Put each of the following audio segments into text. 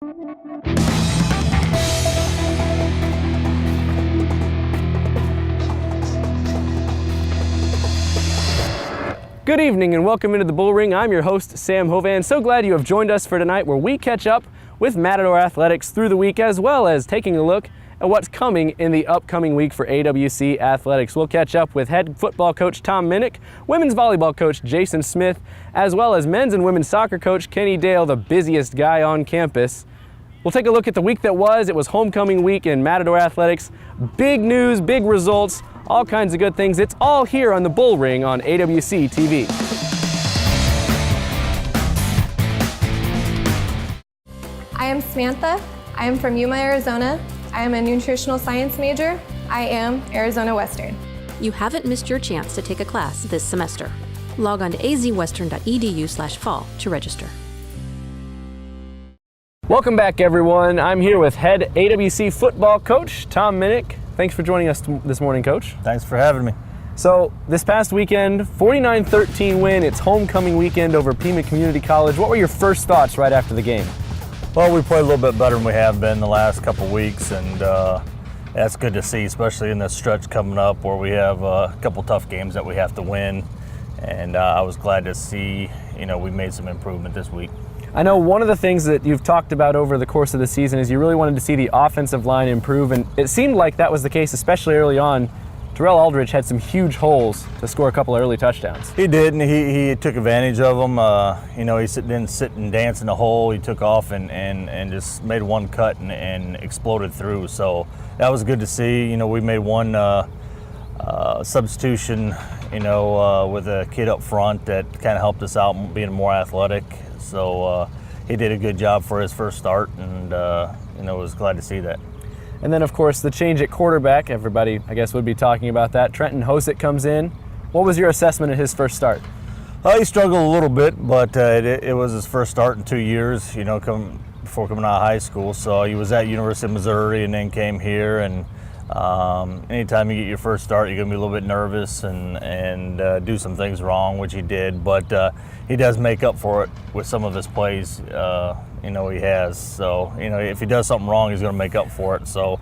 Good evening and welcome into the Bullring. I'm your host, Sam Hovan. So glad you have joined us for tonight, where we catch up with Matador athletics through the week, as well as taking a look at what's coming in the upcoming week for AWC athletics. We'll catch up with head football coach Tom Minnick, women's volleyball coach Jason Smith, as well as men's and women's soccer coach Kenny Dale, the busiest guy on campus. We'll take a look at the week that was. It was homecoming week in Matador athletics. Big news, big results, all kinds of good things. It's all here on the Bullring on AWC TV. I am Samantha. I am from Yuma, Arizona. I am a nutritional science major. I am Arizona Western. You haven't missed your chance to take a class this semester. Log on to azwestern.edu/fall to register. Welcome back, everyone. I'm here with head AWC football coach Tom Minnick. Thanks for joining us this morning, Coach. Thanks for having me. So this past weekend, 49-13 win. It's homecoming weekend over Pima Community College. What were your first thoughts right after the game? Well, we played a little bit better than we have been the last couple weeks, and that's good to see, especially in this stretch coming up where we have a couple tough games that we have to win. And I was glad to see, we made some improvement this week. I know one of the things that you've talked about over the course of the season is you really wanted to see the offensive line improve, and it seemed like that was the case, especially early on. Terrell Aldridge had some huge holes to score a couple of early touchdowns. He did, and he took advantage of them. He didn't sit and dance in the hole. He took off and just made one cut and exploded through. So that was good to see. We made one substitution, with a kid up front that kind of helped us out being more athletic. So he did a good job for his first start, and was glad to see that. And then, of course, the change at quarterback. Everybody, I guess, would be talking about that. Trenton Hosick comes in. What was your assessment of his first start? He struggled a little bit, but it was his first start in 2 years, before coming out of high school. So he was at University of Missouri and then came here. And anytime you get your first start, you're going to be a little bit nervous and do some things wrong, which he did. But he does make up for it with some of his plays. He has. So, if he does something wrong, he's going to make up for it. So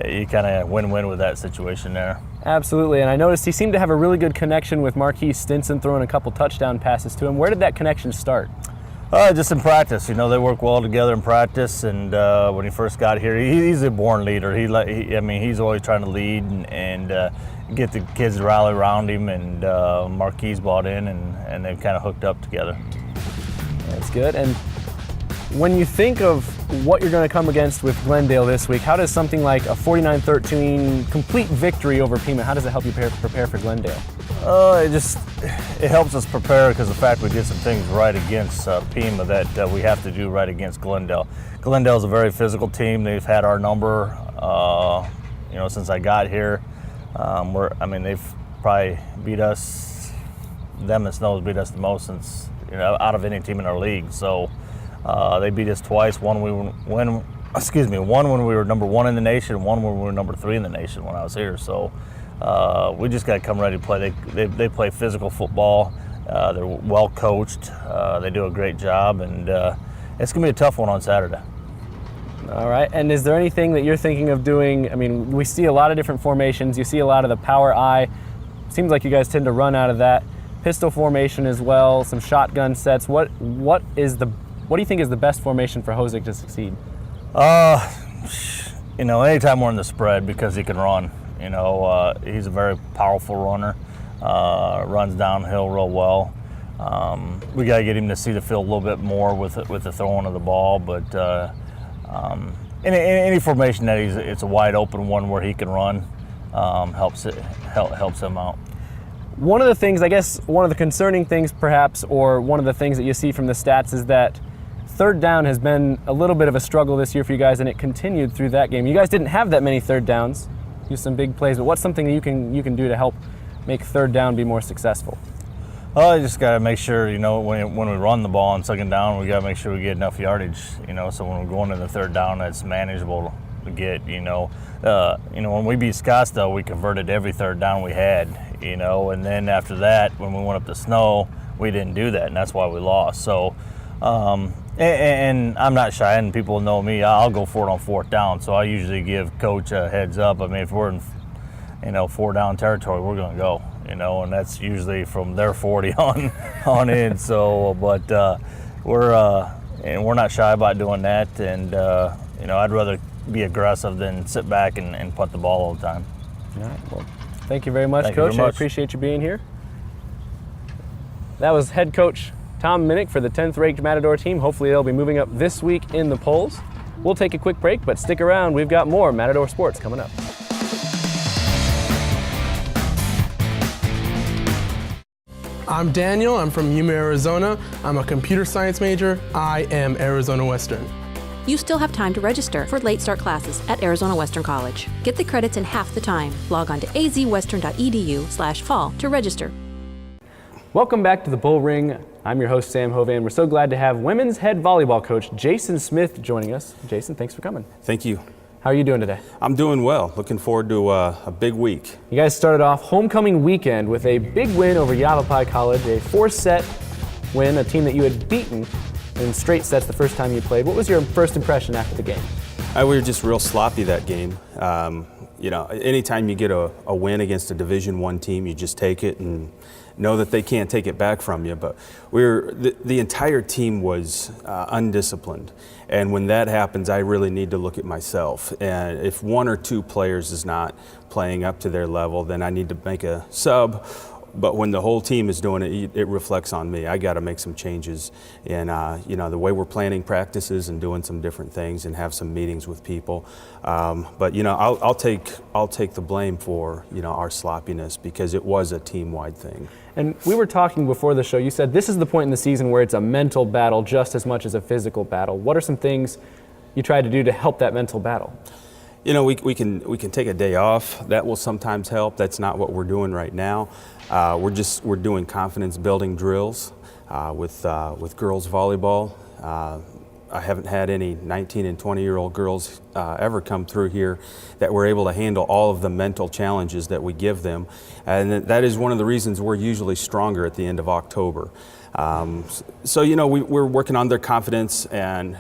you kind of win-win with that situation there. Absolutely. And I noticed he seemed to have a really good connection with Marquise Stinson, throwing a couple touchdown passes to him. Where did that connection start? Just in practice. They work well together in practice. And when he first got here, he's a born leader. He's always trying to lead and get the kids to rally around him. And Marquise bought in, and they've kind of hooked up together. That's good. And when you think of what you're going to come against with Glendale this week, how does something like a 49-13 complete victory over Pima, how does it help you prepare for Glendale? It helps us prepare because of the fact we did some things right against Pima that we have to do right against Glendale. Glendale's a very physical team. They've had our number, since I got here. They've probably beat us. Them and Snows beat us the most since out of any team in our league. So. They beat us twice. One when we were number 1 in the nation, one when we were number 3 in the nation when I was here. So we just got to come ready to play. They play physical football. They're well coached. They do a great job, and it's going to be a tough one on Saturday. All right. And is there anything that you're thinking of doing? We see a lot of different formations. You see a lot of the power I. Seems like you guys tend to run out of that. Pistol formation as well, some shotgun sets. What do you think is the best formation for Hosick to succeed? Anytime we're in the spread, because he can run. He's a very powerful runner, runs downhill real well. We got to get him to see the field a little bit more with the throwing of the ball, but in any formation that it's a wide open one where he can run, helps him out. One of the things, I guess, one of the concerning things perhaps, or one of the things that you see from the stats is that third down has been a little bit of a struggle this year for you guys, and it continued through that game. You guys didn't have that many third downs, use some big plays, but what's something that you can do to help make third down be more successful? I just got to make sure, when we run the ball on second down, we got to make sure we get enough yardage, so when we're going to the third down, that's manageable to get, when we beat Scottsdale, we converted every third down we had, and then after that, when we went up to Snow, we didn't do that, and that's why we lost. So And I'm not shy, and people know me. I'll go for it on fourth down, so I usually give coach a heads up. I mean, if we're in, 4-down territory, we're going to go, and that's usually from their 40 on in. So, but we're not shy about doing that, and I'd rather be aggressive than sit back and punt the ball all the time. All right. Well, thank you very much, Thank you Coach. very much. I appreciate you being here. That was head coach Tom Minnick for the 10th ranked Matador team. Hopefully they'll be moving up this week in the polls. We'll take a quick break, but stick around. We've got more Matador sports coming up. I'm Daniel. I'm from Yuma, Arizona. I'm a computer science major. I am Arizona Western. You still have time to register for late start classes at Arizona Western College. Get the credits in half the time. Log on to azwestern.edu/fall to register. Welcome back to the Bullring. I'm your host, Sam Hovan. We're so glad to have women's head volleyball coach Jason Smith joining us. Jason, thanks for coming. Thank you. How are you doing today? I'm doing well. Looking forward to a big week. You guys started off homecoming weekend with a big win over Yavapai College, a 4-set win, a team that you had beaten in straight sets the first time you played. What was your first impression after the game? We were just real sloppy that game. Anytime you get a win against a Division I team, you just take it and know that they can't take it back from you. But the entire team was undisciplined. And when that happens, I really need to look at myself. And if one or two players is not playing up to their level, then I need to make a sub. But when the whole team is doing it, it reflects on me. I got to make some changes in, the way we're planning practices and doing some different things and have some meetings with people. But I'll take the blame for our sloppiness because it was a team-wide thing. And we were talking before the show. You said this is the point in the season where it's a mental battle just as much as a physical battle. What are some things you tried to do to help that mental battle? We can take a day off. That will sometimes help. That's not what we're doing right now. We're doing confidence building drills with girls volleyball. I haven't had any 19 and 20-year-old girls ever come through here that were able to handle all of the mental challenges that we give them. And that is one of the reasons we're usually stronger at the end of October. We're working on their confidence and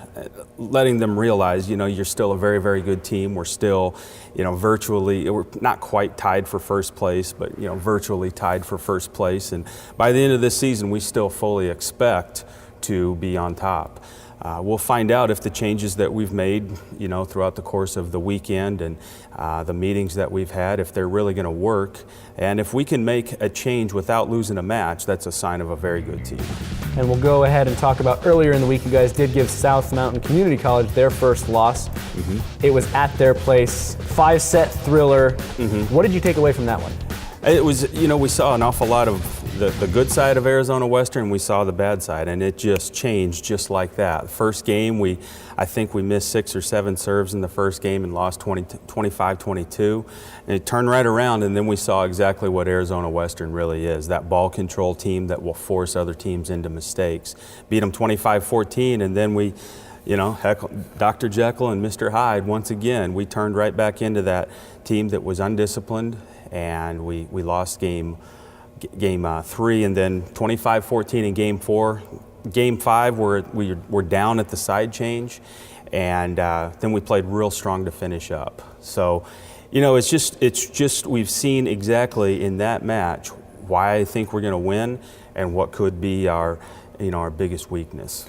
letting them realize, you're still a very, very good team. We're still, we're not quite tied for first place, but, virtually tied for first place. And by the end of this season, we still fully expect to be on top. We'll find out if the changes that we've made, throughout the course of the weekend and the meetings that we've had, if they're really going to work. And if we can make a change without losing a match, that's a sign of a very good team. And we'll go ahead and talk about earlier in the week, you guys did give South Mountain Community College their first loss. Mm-hmm. It was at their place, 5-set thriller. Mm-hmm. What did you take away from that one? It was, we saw an awful lot of the good side of Arizona Western, we saw the bad side, and it just changed just like that. First game, I think we missed 6 or 7 serves in the first game and lost 25-22. And it turned right around, and then we saw exactly what Arizona Western really is, that ball control team that will force other teams into mistakes. Beat them 25-14, and then we, Dr. Jekyll and Mr. Hyde, once again, we turned right back into that team that was undisciplined, and we lost game 3, and then 25-14 in game 4. Game 5, we're down at the side change, and then we played real strong to finish up. So, it's just we've seen exactly in that match why I think we're going to win and what could be our biggest weakness.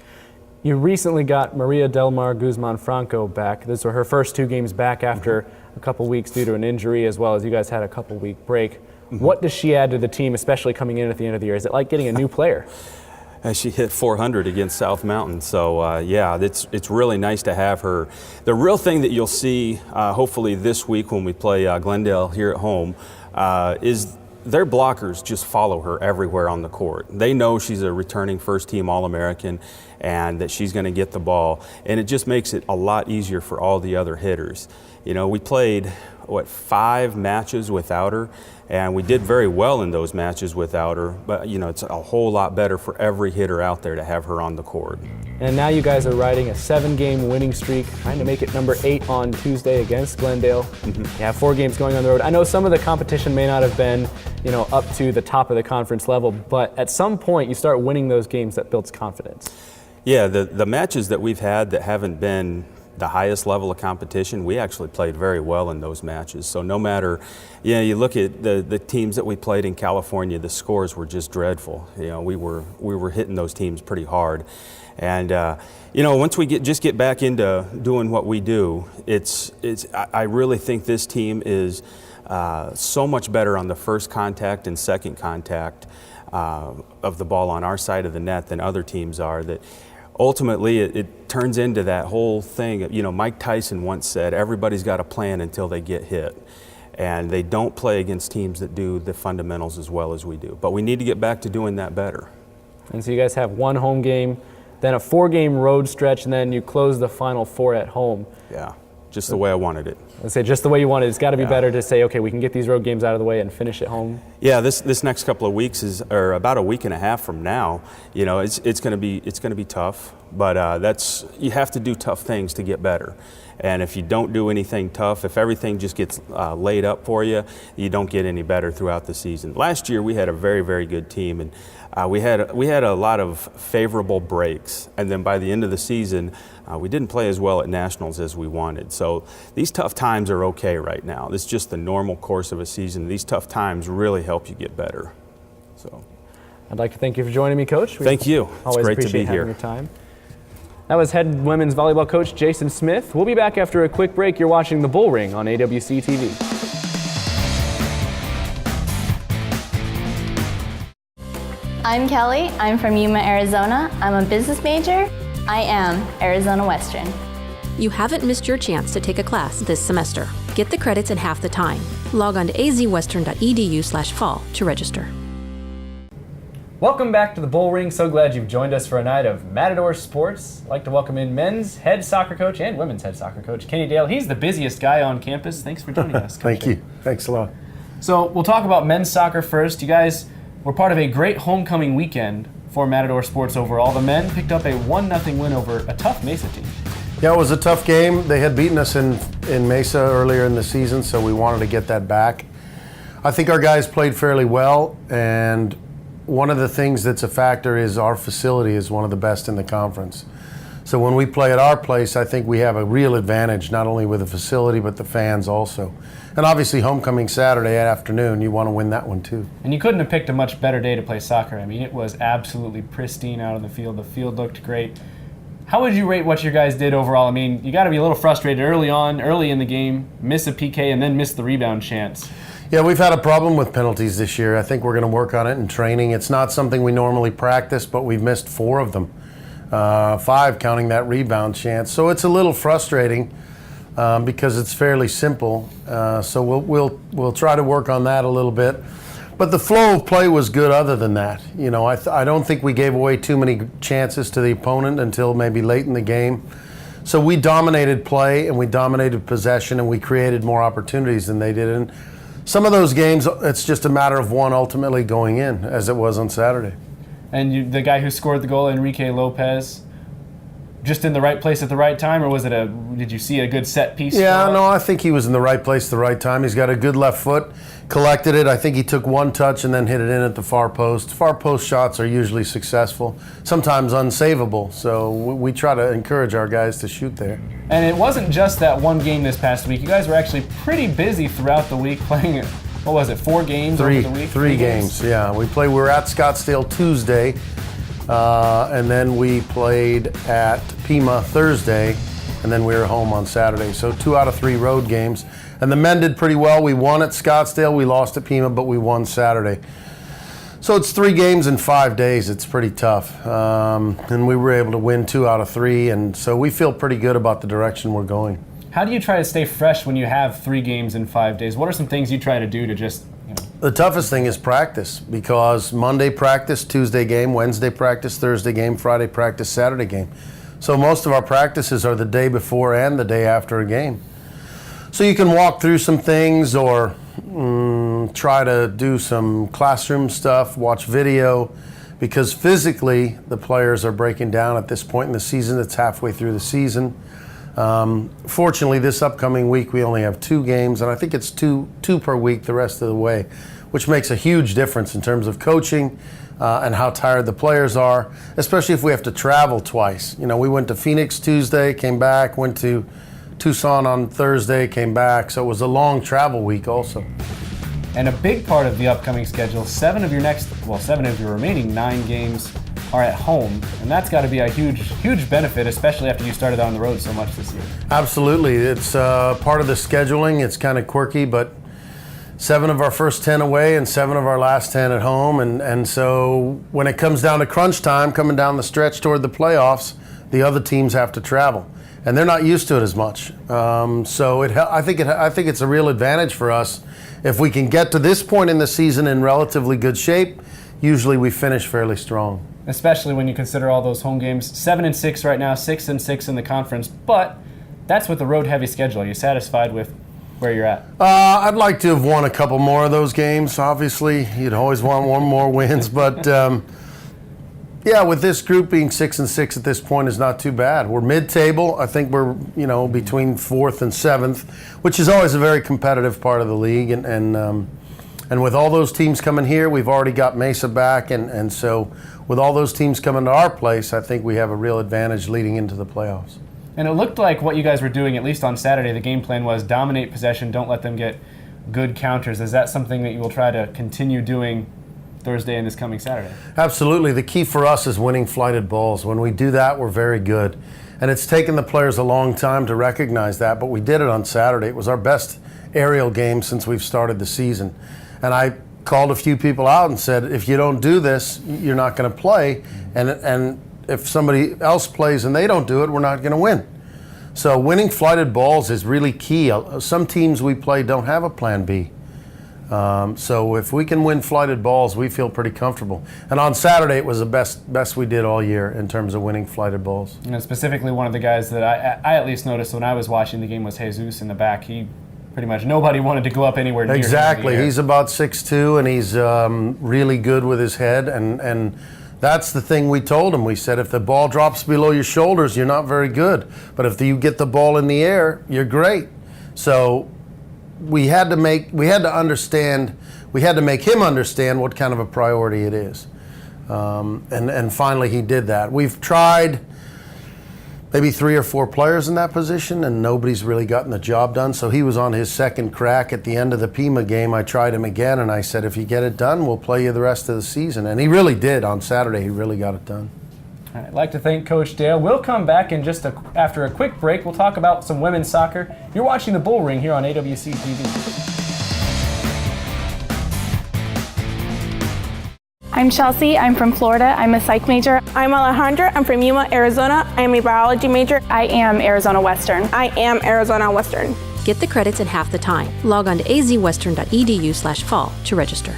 You recently got Maria Del Mar Guzman Franco back. These were her first 2 games back after a couple weeks due to an injury, as well as you guys had a couple week break. What does she add to the team, especially coming in at the end of the year? Is it like getting a new player? She hit 400 against South Mountain, so it's really nice to have her. The real thing that you'll see, hopefully this week when we play Glendale here at home, is their blockers just follow her everywhere on the court. They know she's a returning first-team All-American and that she's going to get the ball, and it just makes it a lot easier for all the other hitters. We played, 5 matches without her, and we did very well in those matches without her, but it's a whole lot better for every hitter out there to have her on the court. And now you guys are riding a 7-game winning streak, trying to make it number 8 on Tuesday against Glendale. Mm-hmm. You have 4 games going on the road. I know some of the competition may not have been, up to the top of the conference level, but at some point you start winning those games, that builds confidence. Yeah, the matches that we've had that haven't been the highest level of competition, we actually played very well in those matches. So no matter, you look at the teams that we played in California, the scores were just dreadful. We were hitting those teams pretty hard. And once we get back into doing what we do, I really think this team is so much better on the first contact and second contact of the ball on our side of the net than other teams are, that ultimately it turns into that whole thing. Mike Tyson once said, everybody's got a plan until they get hit. And they don't play against teams that do the fundamentals as well as we do. But we need to get back to doing that better. And so you guys have one home game, then a 4-game road stretch, and then you close the final 4 at home. Yeah, just the way I wanted it. Let's say just the way you wanted it. It's got to be better to say, okay, we can get these road games out of the way and finish at home. Yeah, this next couple of weeks or about a week and a half from now, it's going to be tough. But you have to do tough things to get better. And if you don't do anything tough, if everything just gets laid up for you, you don't get any better throughout the season. Last year we had a very, very good team, and we had a lot of favorable breaks. And then by the end of the season, we didn't play as well at nationals as we wanted. So these tough times are okay right now. It's just the normal course of a season. These tough times really help you get better. So I'd like to thank you for joining me, Coach. Thank you. Always it's great appreciate to be here. Your time. That was head women's volleyball coach Jason Smith. We'll be back after a quick break. You're watching the Bullring on AWC TV. I'm Kelly. I'm from Yuma, Arizona. I'm a business major. I am Arizona Western. You haven't missed your chance to take a class this semester. Get the credits in half the time. Log on to azwestern.edu/fall to register. Welcome back to the Bullring. So glad you've joined us for a night of Matador sports. I'd like to welcome in men's head soccer coach and women's head soccer coach, Kenny Dale. He's the busiest guy on campus. Thanks for joining us. Thank you. Thanks a lot. So we'll talk about men's soccer first. You guys were part of a great homecoming weekend for Matador sports overall. The men picked up a 1-0 win over a tough Mesa team. Yeah, it was a tough game. They had beaten us in Mesa earlier in the season, so we wanted to get that back. I think our guys played fairly well, and one of the things that's a factor is our facility is one of the best in the conference. So when we play at our place, I think we have a real advantage, not only with the facility, but the fans also. And obviously homecoming Saturday afternoon, you want to win that one too. And you couldn't have picked a much better day to play soccer. I mean, it was absolutely pristine out on the field. The field looked great. How would you rate what your guys did overall? I mean, you got to be a little frustrated early in the game, miss a PK, and then miss the rebound chance. Yeah, we've had a problem with penalties this year. I think we're going to work on it in training. It's not something we normally practice, but we've missed 4 of them, 5 counting that rebound chance. So it's a little frustrating because it's fairly simple. So we'll try to work on that a little bit. But the flow of play was good other than that. I don't think we gave away too many chances to the opponent until maybe late in the game. So we dominated play and we dominated possession and we created more opportunities than they did. And some of those games, it's just a matter of one ultimately going in, as it was on Saturday. And the guy who scored the goal, Enrique Lopez, just in the right place at the right time, or did you see a good set piece? Yeah, no, I think he was in the right place at the right time. He's got a good left foot, collected it. I think he took one touch and then hit it in at the far post. Far post shots are usually successful, sometimes unsavable. So we try to encourage our guys to shoot there. And it wasn't just that one game this past week. You guys were actually pretty busy throughout the week playing, 4 games over the week? 3 games, yeah. We were at Scottsdale Tuesday, and then we played at Pima Thursday, and then we were home on Saturday. So 2 out of 3 road games. And the men did pretty well. We won at Scottsdale, we lost at Pima, but we won Saturday. So it's 3 games in 5 days. It's pretty tough. And we were able to win 2 out of 3, and so we feel pretty good about the direction we're going. How do you try to stay fresh when you have 3 games in 5 days? What are some things you try to do to just, The toughest thing is practice, because Monday practice, Tuesday game, Wednesday practice, Thursday game, Friday practice, Saturday game. So most of our practices are the day before and the day after a game. So you can walk through some things or try to do some classroom stuff, watch video, because physically the players are breaking down at this point in the season. It's halfway through the season. Fortunately, this upcoming week we only have 2 games, and I think it's two per week the rest of the way, which makes a huge difference in terms of coaching, and how tired the players are, especially if we have to travel twice. You know, we went to Phoenix Tuesday, came back, went to Tucson on Thursday, came back, so it was a long travel week also. And a big part of the upcoming schedule, 7 of your remaining 9 games are at home, and that's got to be a huge benefit, especially after you started on the road so much this year. Absolutely. It's part of the scheduling. It's kind of quirky, but 7 of our first 10 away and 7 of our last 10 at home, and so when it comes down to crunch time, coming down the stretch toward the playoffs, the other teams have to travel, and they're not used to it as much. So I think it's a real advantage for us if we can get to this point in the season in relatively good shape. Usually we finish fairly strong. Especially when you consider all those home games. 7-6 right now, 6-6 in the conference, but that's with the road-heavy schedule. Are you satisfied with where you're at? I'd like to have won a couple more of those games. Obviously, you'd always want one more wins, but yeah, with this group being 6-6 at this point is not too bad. We're mid-table. I think we're between 4th and 7th, which is always a very competitive part of the league, and with all those teams coming here, we've already got Mesa back, and so with all those teams coming to our place, I think we have a real advantage leading into the playoffs. And it looked like what you guys were doing, at least on Saturday, the game plan was dominate possession, don't let them get good counters. Is that something that you will try to continue doing Thursday and this coming Saturday? Absolutely. The key for us is winning flighted balls. When we do that, we're very good. And it's taken the players a long time to recognize that, but we did it on Saturday. It was our best aerial game since we've started the season. And I called a few people out and said, if you don't do this, you're not going to play. And if somebody else plays and they don't do it, we're not going to win. So winning flighted balls is really key. Some teams we play don't have a plan B. So if we can win flighted balls, we feel pretty comfortable. And on Saturday, it was the best we did all year in terms of winning flighted balls. And specifically, one of the guys that I at least noticed when I was watching the game was Jesus in the back. He pretty much nobody wanted to go up anywhere near him. Exactly. He's about 6'2", and he's really good with his head. And that's the thing we told him. We said, if the ball drops below your shoulders, you're not very good. But if you get the ball in the air, you're great. So we had to make him understand what kind of a priority it is. And finally he did that. We've tried maybe 3 or 4 players in that position, and nobody's really gotten the job done. So he was on his second crack at the end of the Pima game. I tried him again, and I said, if you get it done, we'll play you the rest of the season. And he really did on Saturday. He really got it done. All right, I'd like to thank Coach Dale. We'll come back in after a quick break. We'll talk about some women's soccer. You're watching the Bullring here on AWC TV. I'm Chelsea. I'm from Florida. I'm a psych major. I'm Alejandra. I'm from Yuma, Arizona. I am a biology major. I am Arizona Western. I am Arizona Western. Get the credits in half the time. Log on to azwestern.edu/fall to register.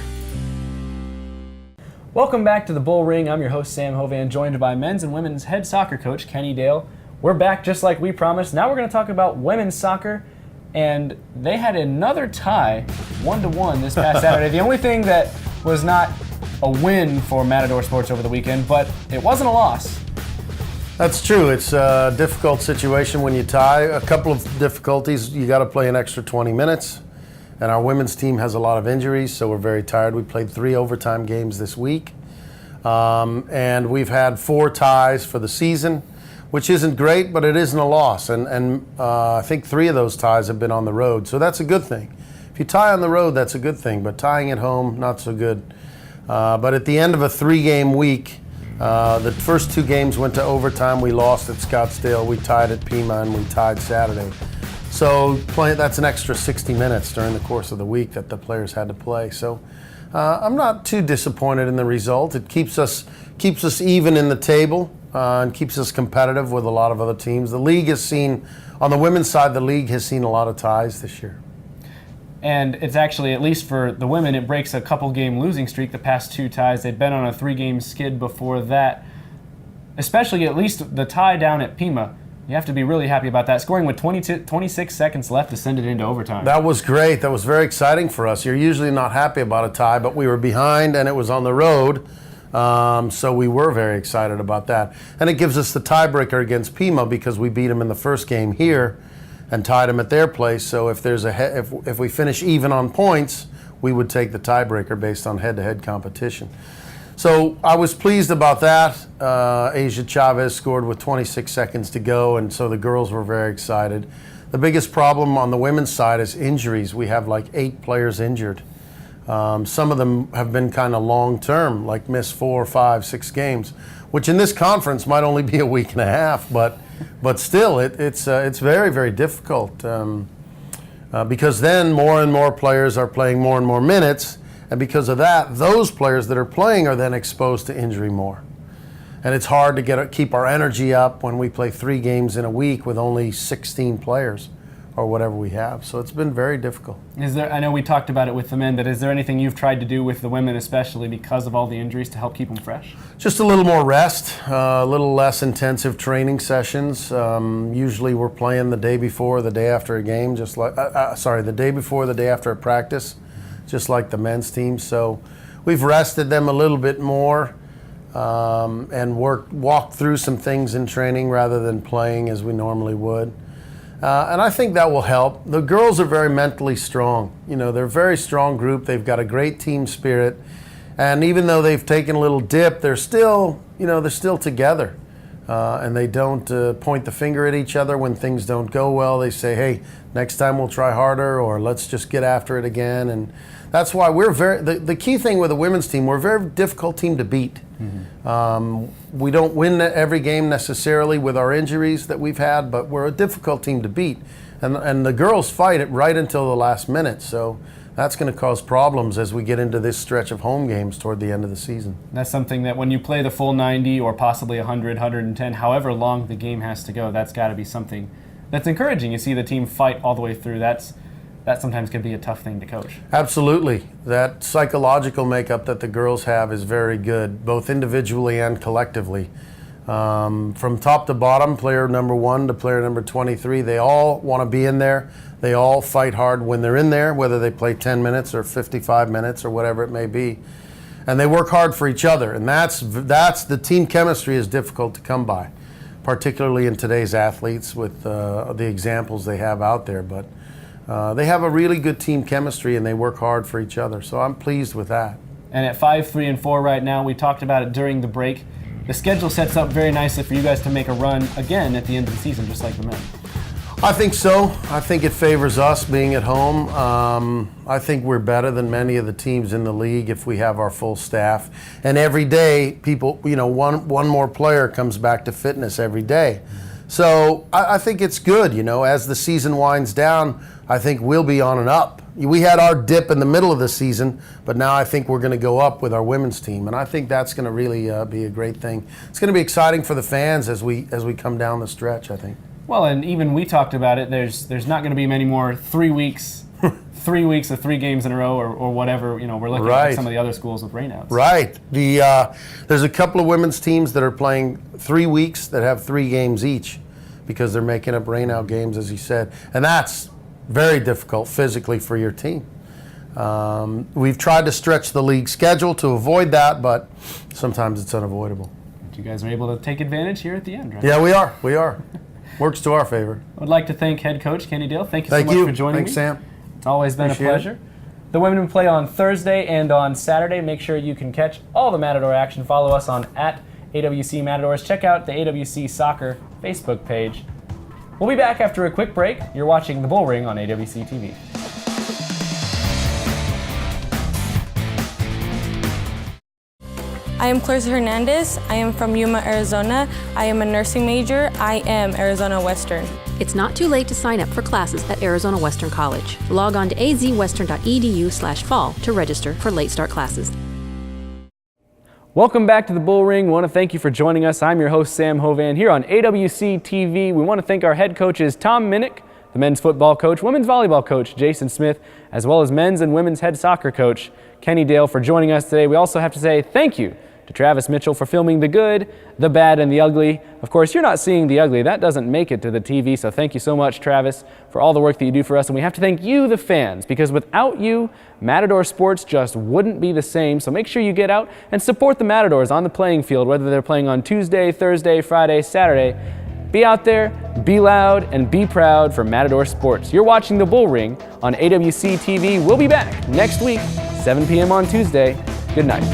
Welcome back to the Bullring. I'm your host, Sam Hovan, joined by men's and women's head soccer coach, Kenny Dale. We're back just like we promised. Now we're going to talk about women's soccer, and they had another tie, 1-1 this past Saturday. The only thing that was not a win for Matador Sports over the weekend, but it wasn't a loss. That's true. It's a difficult situation when you tie. A couple of difficulties. You got to play an extra 20 minutes. And our women's team has a lot of injuries, so we're very tired. We played 3 overtime games this week. And we've had 4 ties for the season, which isn't great, but it isn't a loss. And I think 3 of those ties have been on the road, so that's a good thing. If you tie on the road, that's a good thing, but tying at home, not so good. But at the end of a 3-game week, the first 2 games went to overtime. We lost at Scottsdale, we tied at Pima, and we tied Saturday. So that's an extra 60 minutes during the course of the week that the players had to play. So I'm not too disappointed in the result. It keeps us even in the table and keeps us competitive with a lot of other teams. The league has seen, on the women's side, the league has seen a lot of ties this year. And it's actually, at least for the women, it breaks a couple-game losing streak, the past 2 ties. They'd been on a 3-game skid before that. Especially at least the tie down at Pima. You have to be really happy about that. Scoring with 26 seconds left to send it into overtime. That was great. That was very exciting for us. You're usually not happy about a tie, but we were behind and it was on the road. So we were very excited about that. And it gives us the tiebreaker against Pima because we beat them in the first game here and tied them at their place. So if we finish even on points, we would take the tiebreaker based on head-to-head competition. So I was pleased about that. Asia Chavez scored with 26 seconds to go, and so the girls were very excited. The biggest problem on the women's side is injuries. We have like 8 players injured. Some of them have been kind of long-term, like miss 4, 5, 6 games, which in this conference might only be a week and a half, but still, it's very, very difficult because then more and more players are playing more and more minutes, and because of that, those players that are playing are then exposed to injury more. And it's hard to keep our energy up when we play 3 games in a week with only 16 players or whatever we have. So it's been very difficult. I know we talked about it with the men, but is there anything you've tried to do with the women, especially because of all the injuries, to help keep them fresh? Just a little more rest, a little less intensive training sessions. Usually we're playing the day before, the day after a game, the day before, the day after a practice, just like the men's team. So we've rested them a little bit more and walked through some things in training rather than playing as we normally would. And I think that will help. The girls are very mentally strong. You know, they're a very strong group. They've got a great team spirit. And even though they've taken a little dip, they're still together. And they don't point the finger at each other when things don't go well. They say, hey, next time we'll try harder, or let's just get after it again. And that's why the key thing with the women's team, we're a very difficult team to beat. We don't win every game necessarily with our injuries that we've had, but we're a difficult team to beat. And the girls fight it right until the last minute. So that's going to cause problems as we get into this stretch of home games toward the end of the season. That's something that when you play the full 90 or possibly 100, 110, however long the game has to go, that's got to be something that's encouraging. You see the team fight all the way through. That sometimes can be a tough thing to coach. Absolutely. That psychological makeup that the girls have is very good, both individually and collectively. From top to bottom, player number 1 to player number 23, they all want to be in there. They all fight hard when they're in there, whether they play 10 minutes or 55 minutes or whatever it may be. And they work hard for each other. And that's the team chemistry is difficult to come by, particularly in today's athletes with the examples they have out there. But they have a really good team chemistry and they work hard for each other. So I'm pleased with that. And at 5-3-4 right now, we talked about it during the break. The schedule sets up very nicely for you guys to make a run again at the end of the season, just like the men. I think so. I think it favors us being at home. I think we're better than many of the teams in the league if we have our full staff. And every day, people, one more player comes back to fitness every day. So I think it's good, as the season winds down, I think we'll be on and up. We had our dip in the middle of the season, but now I think we're going to go up with our women's team, and I think that's going to really be a great thing. It's going to be exciting for the fans as we come down the stretch, I think. Well, and even we talked about it. There's not going to be many more 3 weeks, 3 weeks of 3 games in a row, or whatever. We're looking at some of the other schools with rainouts. Right. There's a couple of women's teams that are playing 3 weeks that have 3 games each because they're making up rainout games, as you said, and that's very difficult physically for your team. We've tried to stretch the league schedule to avoid that, but sometimes it's unavoidable. You guys are able to take advantage here at the end, right? Yeah, we are. Works to our favor. I would like to thank head coach Kenny Dale. Thank you so much for joining me. Thanks, Sam. It's always been a pleasure. The women play on Thursday and on Saturday. Make sure you can catch all the Matador action. Follow us on @AWC Matadors. Check out the AWC Soccer Facebook page. We'll be back after a quick break. You're watching the Bullring on AWC TV. I am Clarissa Hernandez. I am from Yuma, Arizona. I am a nursing major. I am Arizona Western. It's not too late to sign up for classes at Arizona Western College. Log on to azwestern.edu/fall to register for late start classes. Welcome back to the Bullring. We want to thank you for joining us. I'm your host, Sam Hovan, here on AWC TV. We want to thank our head coaches, Tom Minnick, the men's football coach, women's volleyball coach, Jason Smith, as well as men's and women's head soccer coach, Kenny Dale, for joining us today. We also have to say thank you to Travis Mitchell for filming the good, the bad, and the ugly. Of course, you're not seeing the ugly. That doesn't make it to the TV, so thank you so much, Travis, for all the work that you do for us. And we have to thank you, the fans, because without you, Matador sports just wouldn't be the same. So make sure you get out and support the Matadors on the playing field, whether they're playing on Tuesday, Thursday, Friday, Saturday. Be out there, be loud, and be proud for Matador sports. You're watching the Bullring on AWC TV. We'll be back next week, 7 p.m. on Tuesday. Good night.